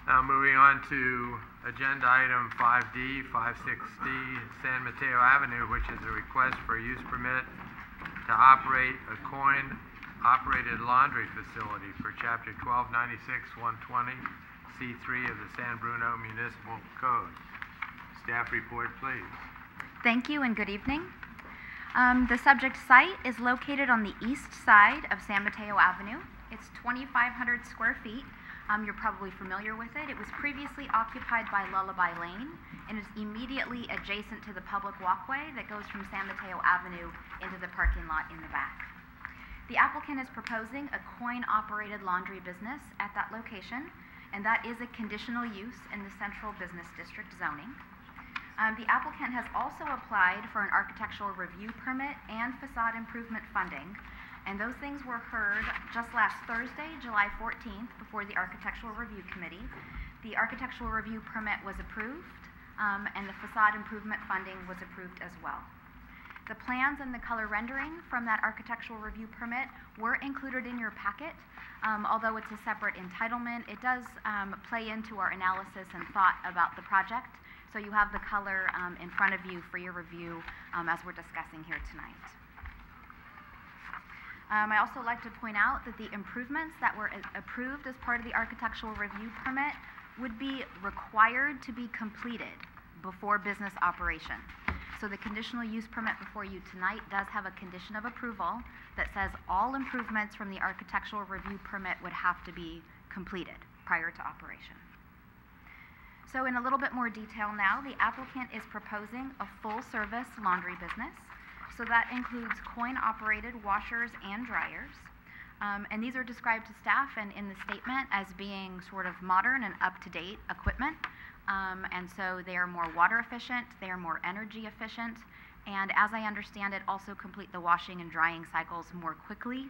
Now moving on to agenda item 5D, 560 San Mateo Avenue, which is a request for a use permit to operate a coin-operated laundry facility for Chapter 1296-120, C3 of the San Bruno Municipal Code. Staff report, please. Thank you and good evening. The subject site is located on the east side of San Mateo Avenue. It's 2,500 square feet. You're probably familiar with it. It was previously occupied by Lullaby Lane and is immediately adjacent to the public walkway that goes from San Mateo Avenue into the parking lot in the back. The applicant is proposing a coin-operated laundry business at that location, and that is a conditional use in the Central Business District zoning. The applicant has also applied for an architectural review permit and facade improvement funding, and those things were heard just last Thursday, July 14th, before the Architectural Review Committee. The architectural review permit was approved, and the facade improvement funding was approved as well. The plans and the color rendering from that architectural review permit were included in your packet. Although it's a separate entitlement, it does play into our analysis and thought about the project. So you have the color in front of you for your review as we're discussing here tonight. I also like to point out that the improvements that were approved as part of the architectural review permit would be required to be completed before business operation. So the conditional use permit before you tonight does have a condition of approval that says all improvements from the architectural review permit would have to be completed prior to operation. So in a little bit more detail now, the applicant is proposing a full-service laundry business. So that includes coin-operated washers and dryers. And these are described to staff and in the statement as being sort of modern and up-to-date equipment. And so they are more water efficient, they are more energy efficient, and as I understand it, also complete the washing and drying cycles more quickly.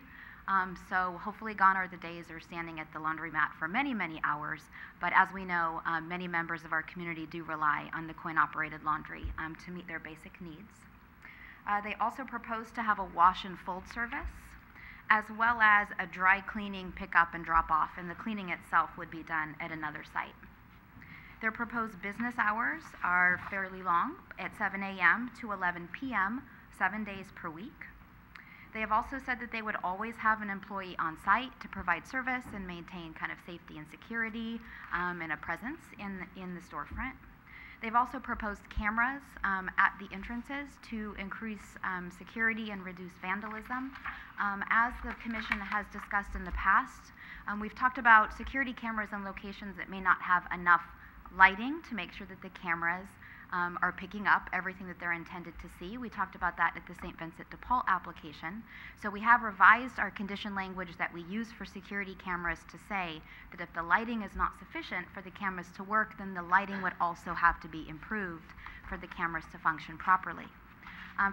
So hopefully gone are the days of standing at the laundromat for many, many hours. But as we know, many members of our community do rely on the coin-operated laundry to meet their basic needs. They also propose to have a wash and fold service, as well as a dry cleaning, pick up and drop off, and the cleaning itself would be done at another site. Their proposed business hours are fairly long, at 7 a.m. to 11 p.m., 7 days per week. They have also said that they would always have an employee on site to provide service and maintain kind of safety and security and a presence in the storefront. They've also proposed cameras at the entrances to increase security and reduce vandalism. As the Commission has discussed in the past, we've talked about security cameras in locations that may not have enough lighting to make sure that the cameras are picking up everything that they're intended to see. We talked about that at the St. Vincent de Paul application. So we have revised our condition language that we use for security cameras to say that if the lighting is not sufficient for the cameras to work, then the lighting would also have to be improved for the cameras to function properly.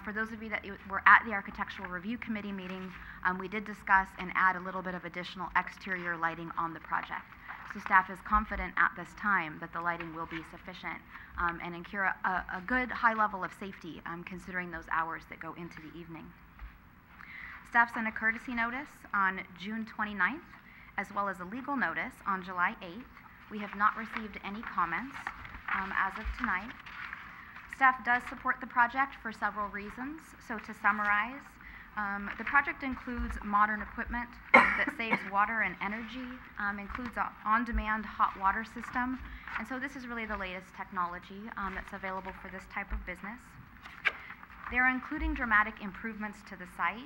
For those of you that were at the Architectural Review Committee meeting, we did discuss and add a little bit of additional exterior lighting on the project. So staff is confident at this time that the lighting will be sufficient and ensure a good high level of safety considering those hours that go into the evening. Staff sent a courtesy notice on June 29th, as well as a legal notice on July 8th. We have not received any comments as of tonight. Staff does support the project for several reasons. So to summarize, the project includes modern equipment that saves water and energy, includes an on-demand hot water system, and so this is really the latest technology that's available for this type of business. They're including dramatic improvements to the site,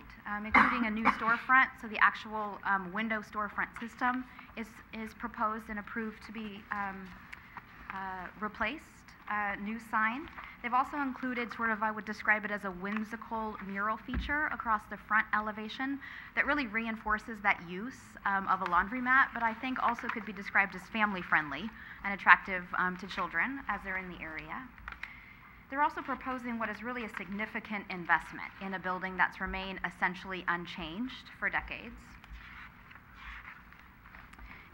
including a new storefront, so the actual window storefront system is proposed and approved to be replaced, new sign. They've also included sort of, I would describe it as a whimsical mural feature across the front elevation that really reinforces that use of a laundromat, but I think also could be described as family friendly and attractive to children as they're in the area. They're also proposing what is really a significant investment in a building that's remained essentially unchanged for decades.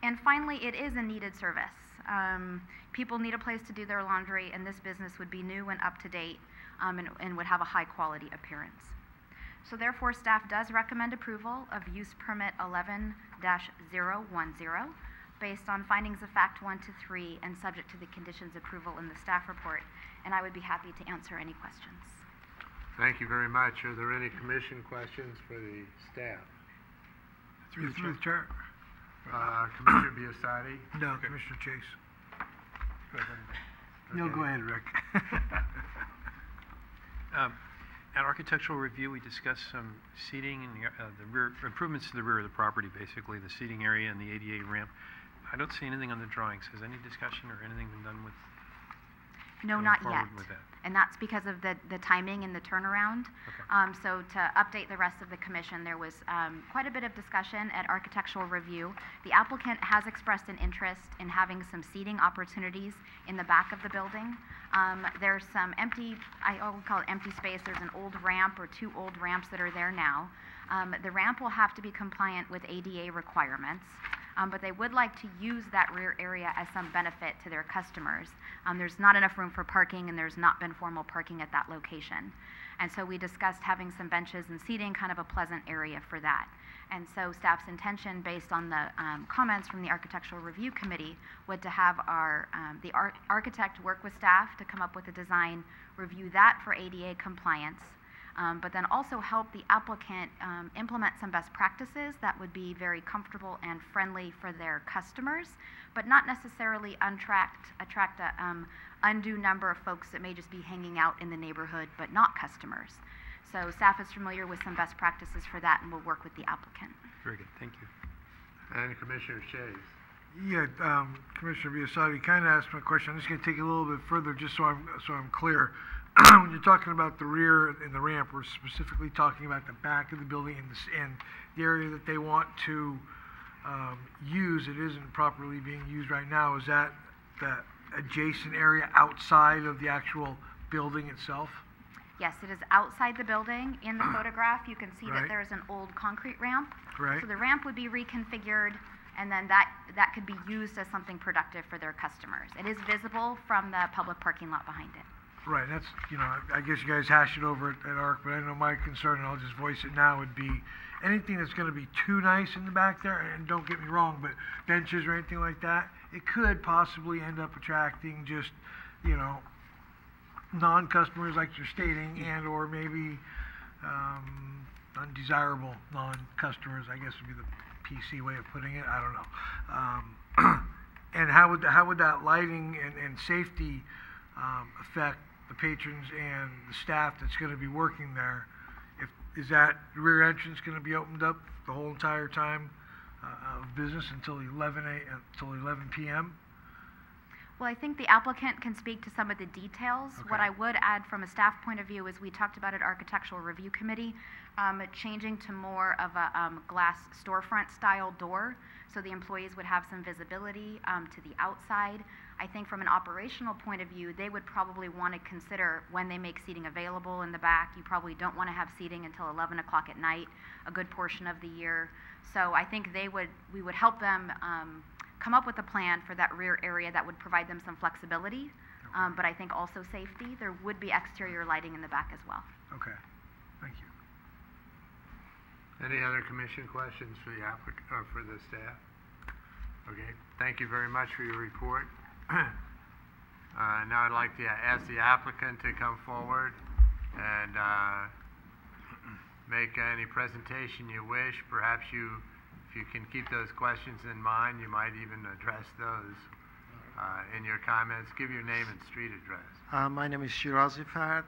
And finally, it is a needed service. People need a place to do their laundry, and this business would be new and up to date and would have a high quality appearance. So therefore, staff does recommend approval of use permit 11-010 based on findings of fact 1 to 3 and subject to the conditions approval in the staff report, and I would be happy to answer any questions. Thank you very much. Are there any commission questions for the staff? Through the chair. Commissioner Biasotti? No, Okay. Commissioner Chase. Okay. No, go ahead, Rick. At architectural review, we discussed some seating and the rear improvements to the rear of the property, basically the seating area and the ADA ramp. I don't see anything on the drawings. Has any discussion or anything been done with? No, going not forward yet. with that? And that's because of the timing and the turnaround. Okay. So to update the rest of the commission, there was quite a bit of discussion at architectural review. The applicant has expressed an interest in having some seating opportunities in the back of the building. There's some empty, I would call it empty space. There's an old ramp or 2 old ramps that are there now. The ramp will have to be compliant with ADA requirements. But they would like to use that rear area as some benefit to their customers. There's not enough room for parking, and there's not been formal parking at that location. And so we discussed having some benches and seating, kind of a pleasant area for that. And so staff's intention, based on the comments from the Architectural Review Committee, would to have the architect work with staff to come up with a design, review that for ADA compliance, but then also help the applicant implement some best practices that would be very comfortable and friendly for their customers, but not necessarily attract an undue number of folks that may just be hanging out in the neighborhood but not customers. So staff is familiar with some best practices for that and will work with the applicant. Very good. Thank you. And Commissioner Chase? Yeah, Commissioner Biasotti kind of asked my question. I'm just going to take it a little bit further, just so I'm clear. When you're talking about the rear and the ramp, we're specifically talking about the back of the building and the area that they want to use. It isn't properly being used right now. Is that the adjacent area outside of the actual building itself? Yes, it is outside the building. In the photograph, you can see Right. that there's an old concrete ramp. Right. So the ramp would be reconfigured, and then that could be used as something productive for their customers. It is visible from the public parking lot behind it. Right, that's, I guess you guys hash it over at ARC, but I know my concern, and I'll just voice it now, would be anything that's going to be too nice in the back there, and don't get me wrong, but benches or anything like that, it could possibly end up attracting just, non-customers like you're stating, and or maybe undesirable non-customers, I guess would be the PC way of putting it. I don't know. And how would that lighting and safety affect the patrons and the staff that's going to be working there? Is that rear entrance going to be opened up the whole entire time of business until 11 p.m.? Well, I think the applicant can speak to some of the details. Okay. What I would add from a staff point of view is we talked about at Architectural Review Committee, changing to more of a glass storefront style door, so the employees would have some visibility to the outside. I think from an operational point of view, they would probably want to consider when they make seating available in the back. You probably don't want to have seating until 11 o'clock at night, a good portion of the year. So I think we would help them come up with a plan for that rear area that would provide them some flexibility, but I think also safety. There would be exterior lighting in the back as well. Okay, thank you. Any other commission questions for the applicant or for the staff? Okay, thank you very much for your report. Now I'd like to ask the applicant to come forward and make any presentation you wish. Perhaps if you can keep those questions in mind, you might even address those in your comments. Give your name and street address. My name is Shirazi Fahad,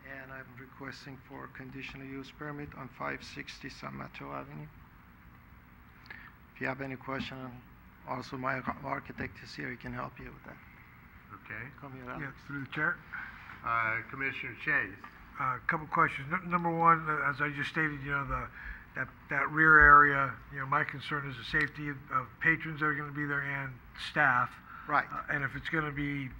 and I'm requesting for conditional use permit on 560 San Mateo Avenue. If you have any question, also my architect is here, he can help you with that. Okay. Come here, Alex. Yeah, through the chair. Commissioner Chase. A couple questions. Number one, as I just stated, that rear area, my concern is the safety of patrons that are going to be there and staff. Right. And if it's going to be,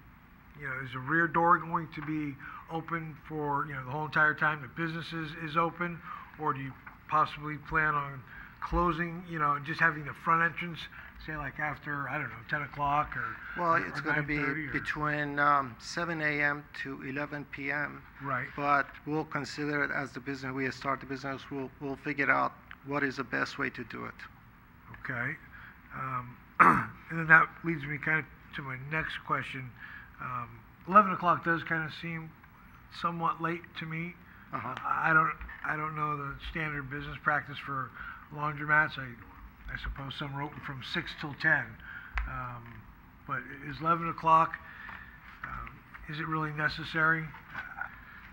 is the rear door going to be open for, the whole entire time the business is open? Or do you possibly plan on closing, just having the front entrance, say like after, 10 o'clock or Well, it's going to be 9:30 or- between 7 a.m. to 11 p.m. Right. But we'll consider it as we start the business, we'll figure out what is the best way to do it. Okay. And then that leads me kind of to my next question. 11 o'clock does kind of seem somewhat late to me. Uh-huh. I don't know the standard business practice for laundromats. I suppose some are open from 6 till 10. But is 11 o'clock, is it really necessary?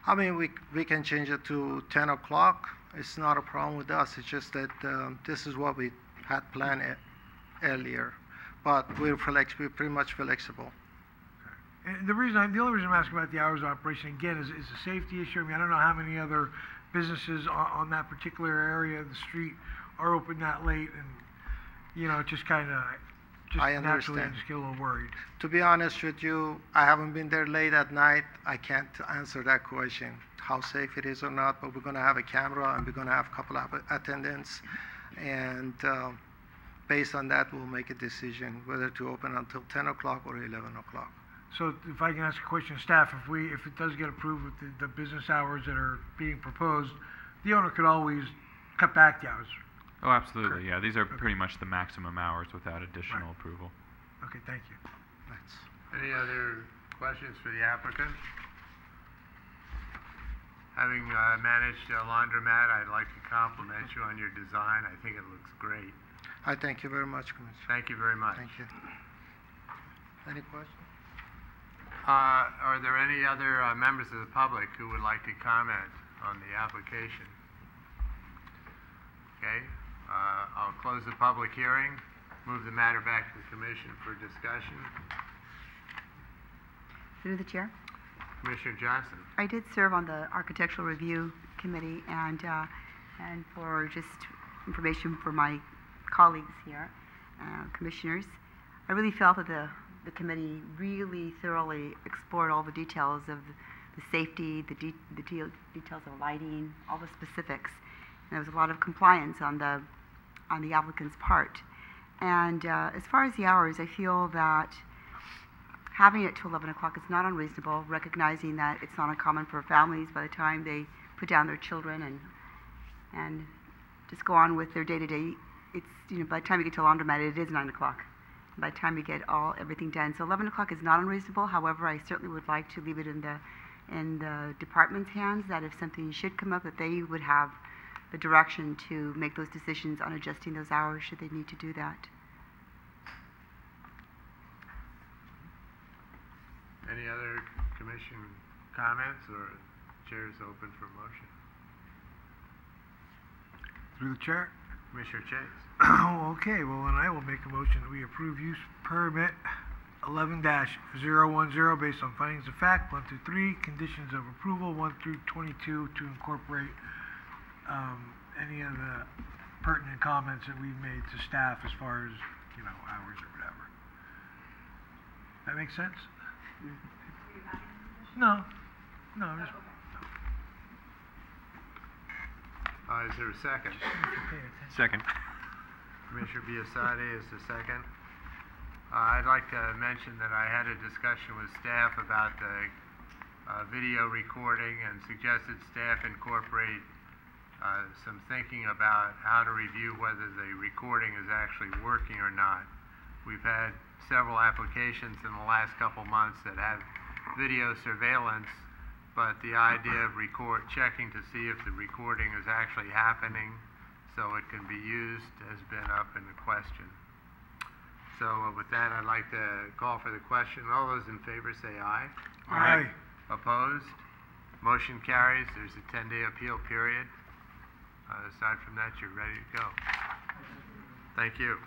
I mean, we can change it to 10 o'clock. It's not a problem with us. It's just that this is what we had planned earlier. But we're pretty much flexible. And the only reason I'm asking about the hours of operation again is a safety issue. I mean, I don't know how many other businesses on that particular area of the street are open that late, and it just kind of I naturally I understand. just get a little worried. To be honest with you, I haven't been there late at night. I can't answer that question, how safe it is or not, but we're going to have a camera and we're going to have a couple of attendants. And based on that, we'll make a decision whether to open until 10 o'clock or 11 o'clock. So if I can ask a question of staff, if it does get approved with the business hours that are being proposed, the owner could always cut back the hours. Oh, absolutely, Correct. yeah. These are pretty much the maximum hours without additional Right. approval. Okay, thank you. That's Any other questions for the applicant? Having managed a laundromat, I'd like to compliment you on your design. I think it looks great. I thank you very much, Commissioner. Thank you very much. Thank you. Any questions? Are there any other members of the public who would like to comment on the application? Okay, I'll close the public hearing, move the matter back to the commission for discussion. Through the chair. Commissioner Johnson. I did serve on the Architectural Review Committee, and for just information for my colleagues here, commissioners, I really felt that the committee really thoroughly explored all the details of the safety, the details of lighting, all the specifics. And there was a lot of compliance on the applicant's part. And as far as the hours, I feel that having it to 11 o'clock is not unreasonable, recognizing that it's not uncommon for families by the time they put down their children and just go on with their day-to-day. It's, by the time you get to laundromat, it is 9 o'clock. By the time you get everything done. So 11 o'clock is not unreasonable. However, I certainly would like to leave it in the department's hands, that if something should come up, that they would have the direction to make those decisions on adjusting those hours should they need to do that. Any other commission comments, or chair is open for motion? Through the chair. Commissioner Chase. Okay, well, then I will make a motion that we approve use permit 11-010 based on findings of fact 1 through 3, conditions of approval 1 through 22 to incorporate any of the pertinent comments that we've made to staff as far as, hours or whatever. That makes sense? No, just Is there a second? pay attention. Second. Commissioner Biassatti is the second. I'd like to mention that I had a discussion with staff about the video recording and suggested staff incorporate some thinking about how to review whether the recording is actually working or not. We've had several applications in the last couple months that have video surveillance, but the idea of checking to see if the recording is actually happening so it can be used has been up in the question. So with that, I'd like to call for the question. All those in favor say aye. Aye. Opposed? Motion carries. There's a 10-day appeal period. Aside from that, you're ready to go. Thank you.